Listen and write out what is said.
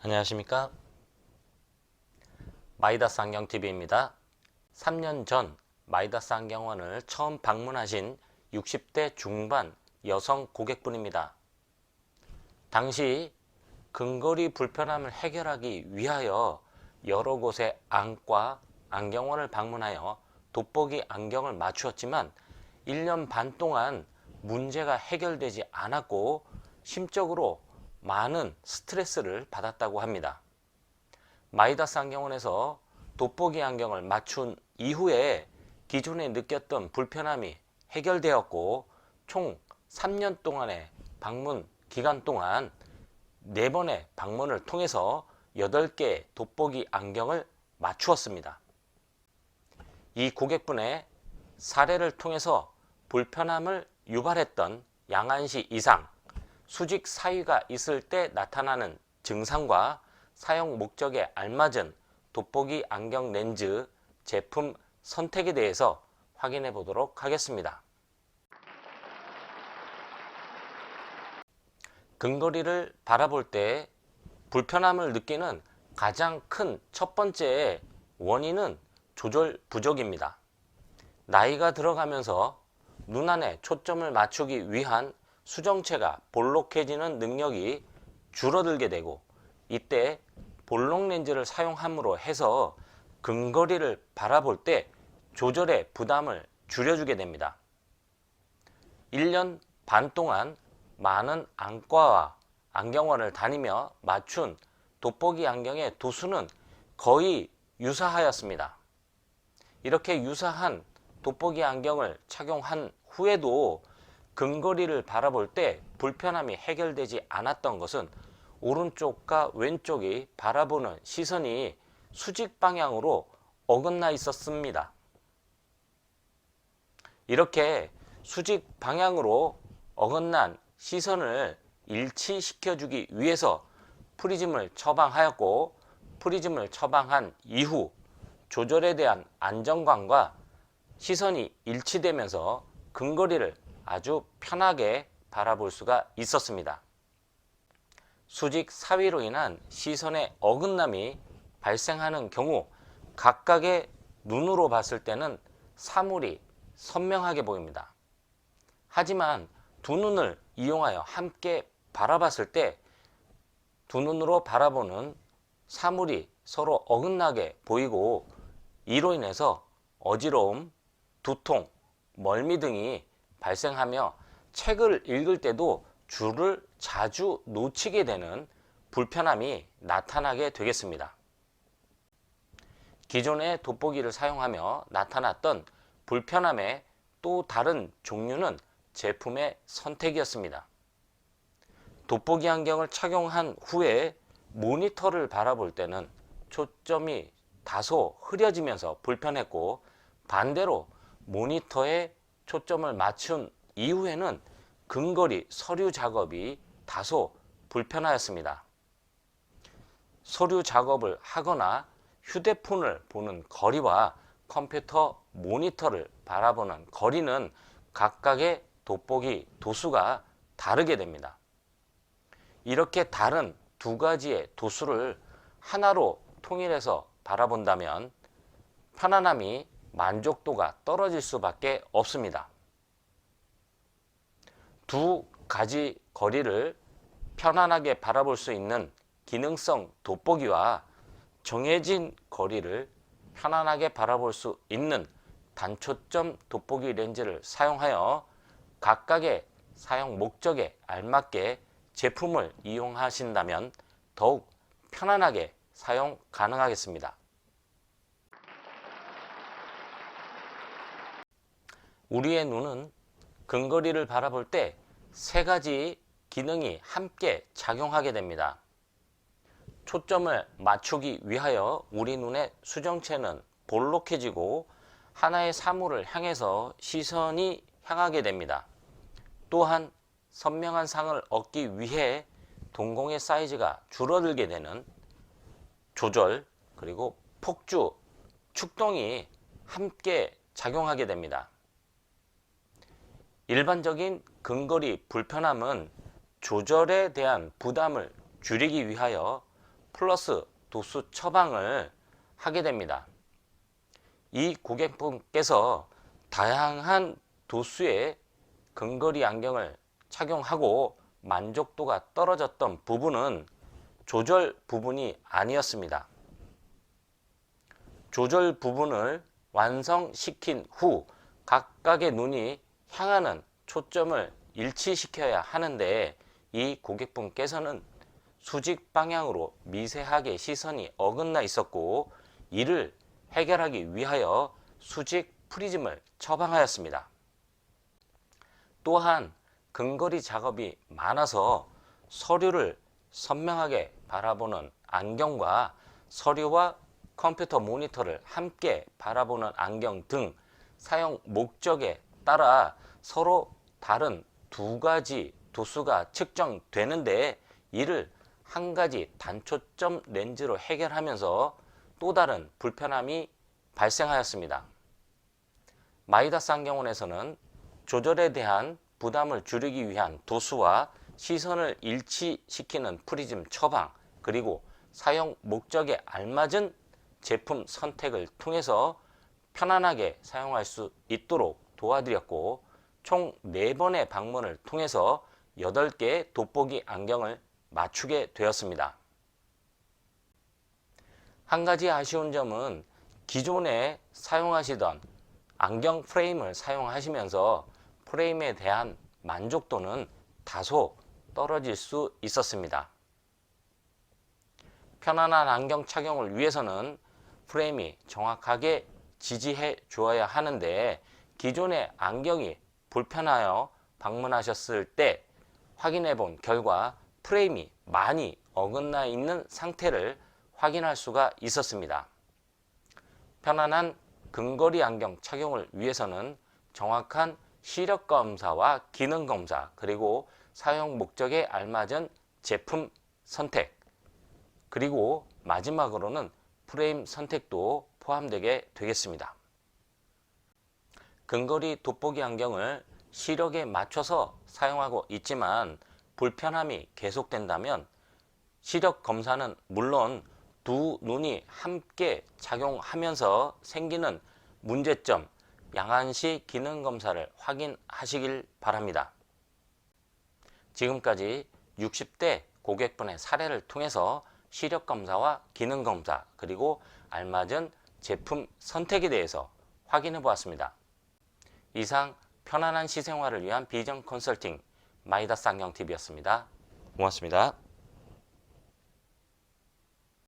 안녕하십니까? 마이다스 안경TV입니다. 3년 전 마이다스 안경원을 처음 방문하신 60대 중반 여성 고객분입니다. 당시 근거리 불편함을 해결하기 위하여 여러 곳의 안과, 안경원을 방문하여 돋보기 안경을 맞추었지만 1년 반 동안 문제가 해결되지 않았고 심적으로 많은 스트레스를 받았다고 합니다. 마이다스 안경원에서 돋보기 안경을 맞춘 이후에 기존에 느꼈던 불편함이 해결되었고 총 3년 동안의 방문 기간 동안 4번의 방문을 통해서 8개의 돋보기 안경을 맞추었습니다. 이 고객분의 사례를 통해서 불편함을 유발했던 양안시 이상, 수직 사위가 있을 때 나타나는 증상과 사용 목적에 알맞은 돋보기 안경 렌즈 제품 선택에 대해서 확인해 보도록 하겠습니다. 근거리를 바라볼 때 불편함을 느끼는 가장 큰 첫 번째 원인은 조절 부족입니다. 나이가 들어가면서 눈안에 초점을 맞추기 위한 수정체가 볼록해지는 능력이 줄어들게 되고 이때 볼록 렌즈를 사용함으로 해서 근거리를 바라볼 때 조절의 부담을 줄여주게 됩니다. 1년 반 동안 많은 안과와 안경원을 다니며 맞춘 돋보기 안경의 도수는 거의 유사하였습니다. 이렇게 유사한 돋보기 안경을 착용한 후에도 근거리를 바라볼 때 불편함이 해결되지 않았던 것은 오른쪽과 왼쪽이 바라보는 시선이 수직 방향으로 어긋나 있었습니다. 이렇게 수직 방향으로 어긋난 시선을 일치시켜주기 위해서 프리즘을 처방하였고 프리즘을 처방한 이후 조절에 대한 안정감과 시선이 일치되면서 근거리를 아주 편하게 바라볼 수가 있었습니다. 수직 사위로 인한 시선의 어긋남이 발생하는 경우 각각의 눈으로 봤을 때는 사물이 선명하게 보입니다. 하지만 두 눈을 이용하여 함께 바라봤을 때 두 눈으로 바라보는 사물이 서로 어긋나게 보이고 이로 인해서 어지러움, 두통, 멀미 등이 발생하며 책을 읽을 때도 줄을 자주 놓치게 되는 불편함이 나타나게 되겠습니다. 기존의 돋보기를 사용하며 나타났던 불편함의 또 다른 종류는 제품의 선택이었습니다. 돋보기 안경을 착용한 후에 모니터를 바라볼 때는 초점이 다소 흐려지면서 불편했고 반대로 모니터에 초점을 맞춘 이후에는 근거리 서류 작업이 다소 불편하였습니다. 서류 작업을 하거나 휴대폰을 보는 거리와 컴퓨터 모니터를 바라보는 거리는 각각의 돋보기 도수가 다르게 됩니다. 이렇게 다른 두 가지의 도수를 하나로 통일해서 바라본다면 편안함이 만족도가 떨어질 수밖에 없습니다. 두 가지 거리를 편안하게 바라볼 수 있는 기능성 돋보기와 정해진 거리를 편안하게 바라볼 수 있는 단초점 돋보기 렌즈를 사용하여 각각의 사용 목적에 알맞게 제품을 이용하신다면 더욱 편안하게 사용 가능하겠습니다. 우리의 눈은 근거리를 바라볼 때 3가지 기능이 함께 작용하게 됩니다. 초점을 맞추기 위하여 우리 눈의 수정체는 볼록해지고 하나의 사물을 향해서 시선이 향하게 됩니다. 또한 선명한 상을 얻기 위해 동공의 사이즈가 줄어들게 되는 조절 그리고 폭주, 축동이 함께 작용하게 됩니다. 일반적인 근거리 불편함은 조절에 대한 부담을 줄이기 위하여 플러스 도수 처방을 하게 됩니다. 이 고객분께서 다양한 도수의 근거리 안경을 착용하고 만족도가 떨어졌던 부분은 조절 부분이 아니었습니다. 조절 부분을 완성시킨 후 각각의 눈이 향하는 초점을 일치시켜야 하는데 이 고객분께서는 수직 방향으로 미세하게 시선이 어긋나 있었고, 이를 해결하기 위하여 수직 프리즘을 처방하였습니다. 또한 근거리 작업이 많아서 서류를 선명하게 바라보는 안경과 서류와 컴퓨터 모니터를 함께 바라보는 안경 등 사용 목적에 따라 서로 다른 두 가지 도수가 측정되는데, 이를 한 가지 단초점 렌즈로 해결하면서 또 다른 불편함이 발생하였습니다. 마이다스 안경원에서는 조절에 대한 부담을 줄이기 위한 도수와 시선을 일치시키는 프리즘 처방, 그리고 사용 목적에 알맞은 제품 선택을 통해서 편안하게 사용할 수 있도록 도와드렸고, 총 4번의 방문을 통해서 8개의 돋보기 안경을 맞추게 되었습니다. 한 가지 아쉬운 점은 기존에 사용하시던 안경 프레임을 사용하시면서 프레임에 대한 만족도는 다소 떨어질 수 있었습니다. 편안한 안경 착용을 위해서는 프레임이 정확하게 지지해 주어야 하는데, 기존의 안경이 불편하여 방문하셨을 때 확인해 본 결과 프레임이 많이 어긋나 있는 상태를 확인할 수가 있었습니다. 편안한 근거리 안경 착용을 위해서는 정확한 시력 검사와 기능 검사, 그리고 사용 목적에 알맞은 제품 선택, 그리고 마지막으로는 프레임 선택도 포함되게 되겠습니다. 근거리 돋보기 안경을 시력에 맞춰서 사용하고 있지만 불편함이 계속된다면 시력 검사는 물론 두 눈이 함께 작용하면서 생기는 문제점, 양안시 기능 검사를 확인하시길 바랍니다. 지금까지 60대 고객분의 사례를 통해서 시력 검사와 기능 검사, 그리고 알맞은 제품 선택에 대해서 확인해 보았습니다. 이상 편안한 시생활을 위한 비전 컨설팅 마이다스 안경TV였습니다. 고맙습니다.